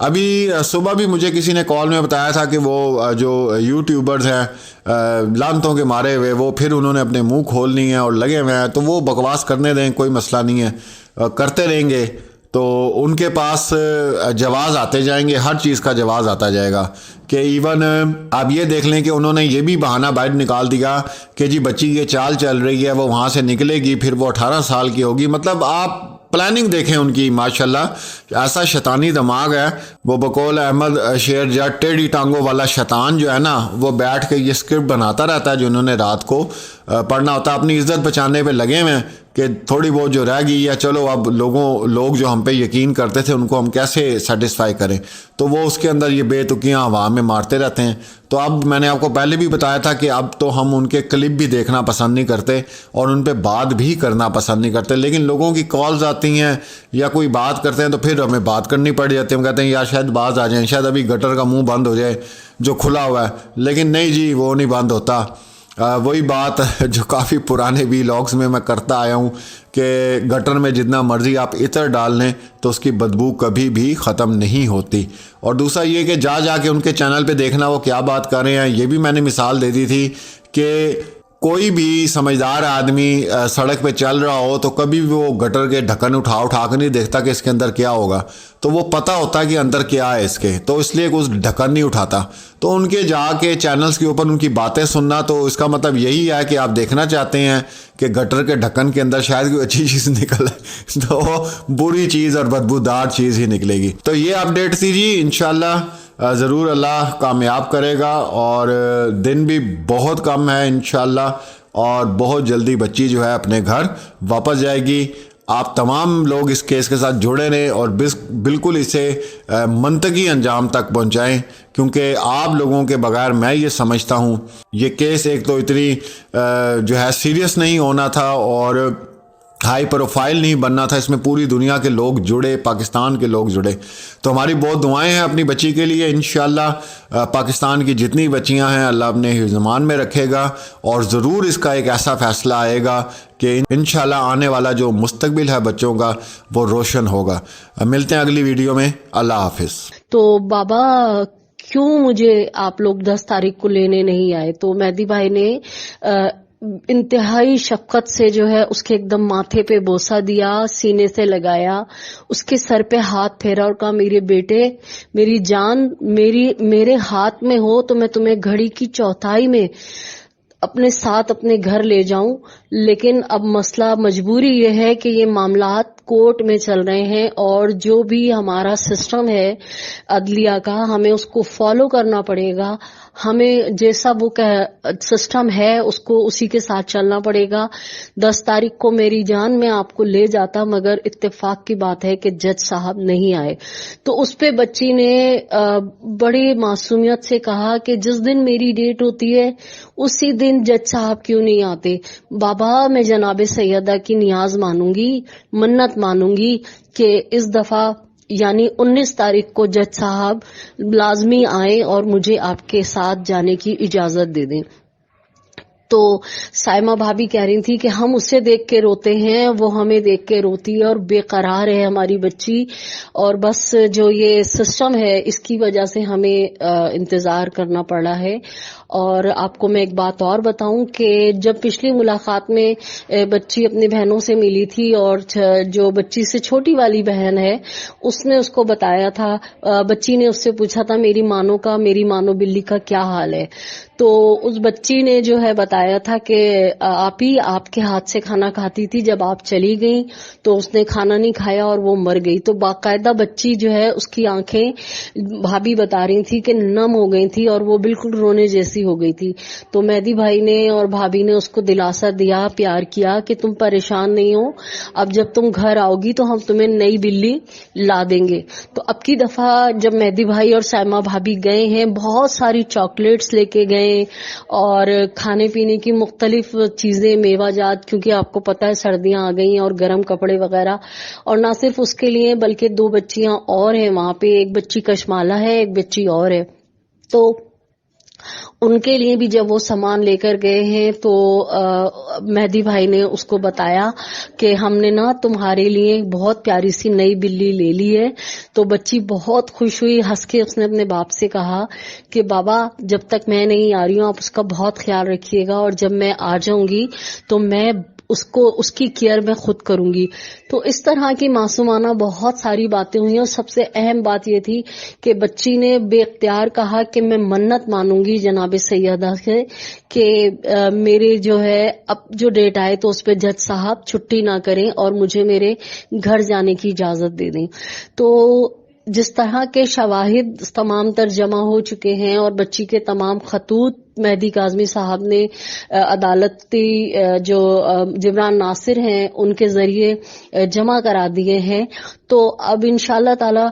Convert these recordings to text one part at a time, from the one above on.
ابھی صبح بھی مجھے کسی نے کال میں بتایا تھا کہ وہ جو یوٹیوبرز ہیں لانتوں کے مارے ہوئے، وہ پھر انہوں نے اپنے منہ کھولنی ہیں اور لگے ہوئے ہیں، تو وہ بکواس کرنے دیں، کوئی مسئلہ نہیں ہے، کرتے رہیں گے تو ان کے پاس جواز آتے جائیں گے، ہر چیز کا جواز آتا جائے گا۔ کہ ایون آپ یہ دیکھ لیں کہ انہوں نے یہ بھی بہانہ باہر نکال دیا کہ جی بچی یہ چال چل رہی ہے، وہ وہاں سے نکلے گی، پھر وہ 18 سال کی ہوگی۔ مطلب آپ پلاننگ دیکھیں ان کی، ماشاءاللہ ایسا شیطانی دماغ ہے۔ وہ بقول احمد شیر جٹ ٹیڑھی ٹانگوں والا شیطان جو ہے نا، وہ بیٹھ کے یہ اسکرپٹ بناتا رہتا ہے جو انہوں نے رات کو پڑھنا ہوتا ہے۔ اپنی عزت بچانے پہ لگے ہوئے ہیں کہ تھوڑی بہت جو رہ گئی ہے، چلو اب لوگ جو ہم پہ یقین کرتے تھے ان کو ہم کیسے سیٹسفائی کریں، تو وہ اس کے اندر یہ بے تکیاں ہوا میں مارتے رہتے ہیں۔ تو اب میں نے آپ کو پہلے بھی بتایا تھا کہ اب تو ہم ان کے کلپ بھی دیکھنا پسند نہیں کرتے اور ان پہ بات بھی کرنا پسند نہیں کرتے، لیکن لوگوں کی کالز آتی ہیں یا کوئی بات کرتے ہیں تو پھر ہمیں بات کرنی پڑ جاتی ہے۔ ہم کہتے ہیں یار شاید باز آ جائیں، شاید ابھی گٹر کا منہ بند ہو جائے جو کھلا ہوا ہے، لیکن نہیں جی، وہ نہیں بند ہوتا۔ وہی بات جو کافی پرانے ویلاگز میں کرتا آیا ہوں کہ گٹر میں جتنا مرضی آپ عطر ڈال لیں تو اس کی بدبو کبھی بھی ختم نہیں ہوتی۔ اور دوسرا یہ کہ جا کے ان کے چینل پہ دیکھنا وہ کیا بات کر رہے ہیں۔ یہ بھی میں نے مثال دے دی تھی کہ کوئی بھی سمجھدار آدمی سڑک پہ چل رہا ہو تو کبھی بھی وہ گٹر کے ڈھکن اٹھا کے نہیں دیکھتا کہ اس کے اندر کیا ہوگا، تو وہ پتہ ہوتا ہے کہ اندر کیا ہے اس کے، تو اس لیے اس ڈھکن نہیں اٹھاتا۔ تو ان کے جا کے چینلز کے اوپر ان کی باتیں سننا، تو اس کا مطلب یہی ہے کہ آپ دیکھنا چاہتے ہیں کہ گٹر کے ڈھکن کے اندر شاید کوئی اچھی چیز نکلے تو بری چیز اور بدبودار چیز ہی نکلے گی۔ تو یہ اپڈیٹ تھی جی، انشاءاللہ ضرور اللہ کامیاب کرے گا، اور دن بھی بہت کم ہے انشاءاللہ، اور بہت جلدی بچی جو ہے اپنے گھر واپس جائے گی۔ آپ تمام لوگ اس کیس کے ساتھ جڑے رہیں اور بالکل اسے منطقی انجام تک پہنچائیں، کیونکہ آپ لوگوں کے بغیر میں یہ سمجھتا ہوں یہ کیس ایک تو اتنی جو ہے سیریس نہیں ہونا تھا اور ہائی پروفائل نہیں بننا تھا، اس میں پوری دنیا کے لوگ جڑے، پاکستان کے لوگ جڑے۔ تو ہماری بہت دعائیں ہیں اپنی بچی کے لیے، انشاءاللہ پاکستان کی جتنی بچیاں ہیں اللہ اپنے حفظ میں رکھے گا، اور ضرور اس کا ایک ایسا فیصلہ آئے گا کہ انشاءاللہ آنے والا جو مستقبل ہے بچوں کا وہ روشن ہوگا۔ ملتے ہیں اگلی ویڈیو میں، اللہ حافظ۔ تو بابا کیوں مجھے آپ لوگ 10 تاریخ کو لینے نہیں آئے؟ تو مہدی بھائی نے انتہائی شفقت سے جو ہے اس کے ایک دم ماتھے پہ بوسہ دیا، سینے سے لگایا، اس کے سر پہ ہاتھ پھیرا اور کہا میرے بیٹے، میری جان، میرے ہاتھ میں ہو تو میں تمہیں گھڑی کی چوتھائی میں اپنے ساتھ اپنے گھر لے جاؤں، لیکن اب مسئلہ مجبوری یہ ہے کہ یہ معاملات کورٹ میں چل رہے ہیں، اور جو بھی ہمارا سسٹم ہے عدلیہ کا ہمیں اس کو فالو کرنا پڑے گا، ہمیں جیسا وہ سسٹم ہے اس کو اسی کے ساتھ چلنا پڑے گا۔ 10 تاریخ کو میری جان میں آپ کو لے جاتا، مگر اتفاق کی بات ہے کہ جج صاحب نہیں آئے۔ تو اس پہ بچی نے بڑی معصومیت سے کہا کہ جس دن میری ڈیٹ ہوتی ہے اسی دن جج صاحب کیوں نہیں آتے؟ بابا میں جناب سیدہ کی نیاز مانوں گی، منت مانوں گی کہ اس دفعہ یعنی 19 تاریخ کو جج صاحب لازمی آئیں اور مجھے آپ کے ساتھ جانے کی اجازت دے دیں۔ تو سائمہ بھابی کہہ رہی تھی کہ ہم اسے دیکھ کے روتے ہیں، وہ ہمیں دیکھ کے روتی ہے، اور بے قرار ہے ہماری بچی، اور بس جو یہ سسٹم ہے اس کی وجہ سے ہمیں انتظار کرنا پڑا ہے۔ اور آپ کو میں ایک بات اور بتاؤں کہ جب پچھلی ملاقات میں بچی اپنی بہنوں سے ملی تھی، اور جو بچی سے چھوٹی والی بہن ہے اس نے اس کو بتایا تھا، بچی نے اس سے پوچھا تھا میری مانو بلی کا کیا حال ہے، تو اس بچی نے جو ہے بتایا تھا کہ آپ کے ہاتھ سے کھانا کھاتی تھی، جب آپ چلی گئیں تو اس نے کھانا نہیں کھایا اور وہ مر گئی۔ تو باقاعدہ بچی جو ہے اس کی آنکھیں بھابی بتا رہی تھی کہ نم ہو گئی تھی اور وہ بالکل رونے جیسی ہو گئی تھی۔ تو مہدی بھائی نے اور بھابی نے اس کو دلاسا دیا، پیار کیا کہ تم پریشان نہیں ہو، اب جب تم گھر آؤ گی تو ہم تمہیں نئی بلی لا دیں گے۔ تو اب کی دفعہ جب مہدی بھائی اور سائمہ بھابی گئے ہیں، بہت ساری چاکلیٹس لے کے گئے اور کھانے پینے کی مختلف چیزیں، میوہ جات، کیونکہ آپ کو پتہ ہے سردیاں آ گئی ہیں، اور گرم کپڑے وغیرہ، اور نہ صرف اس کے لیے بلکہ 2 بچیاں اور ہیں وہاں پہ، ایک بچی کشمالہ ہے، ایک بچی اور ہے۔ تو ان کے لیے بھی جب وہ سامان لے کر گئے ہیں تو مہدی بھائی نے اس کو بتایا کہ ہم نے نا تمہارے لیے بہت پیاری سی نئی بلی لے لی ہے. تو بچی بہت خوش ہوئی, ہنس کے اس نے اپنے باپ سے کہا کہ بابا جب تک میں نہیں آ رہی ہوں آپ اس کا بہت خیال رکھیے گا, اور جب میں آ جاؤں گی تو میں اس کی کیئر میں خود کروں گی. تو اس طرح کی معصومانہ بہت ساری باتیں ہوئی, اور سب سے اہم بات یہ تھی کہ بچی نے بے اختیار کہا کہ میں منت مانوں گی جناب سیدہ سے کہ میرے جو ہے اب جو ڈیٹ آئے تو اس پہ جج صاحب چھٹی نہ کریں اور مجھے میرے گھر جانے کی اجازت دے دیں. تو جس طرح کے شواہد تمام تر جمع ہو چکے ہیں اور بچی کے تمام خطوط مہدی کاظمی صاحب نے عدالتی جو جبران ناصر ہیں ان کے ذریعے جمع کرا دیے ہیں, تو اب انشاءاللہ تعالی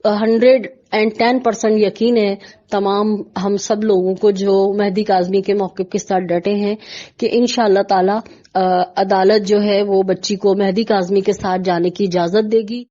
110% یقین ہے تمام ہم سب لوگوں کو جو مہدی کاظمی کے موقف کے ساتھ ڈٹے ہیں کہ انشاءاللہ تعالی عدالت جو ہے وہ بچی کو مہدی کاظمی کے ساتھ جانے کی اجازت دے گی.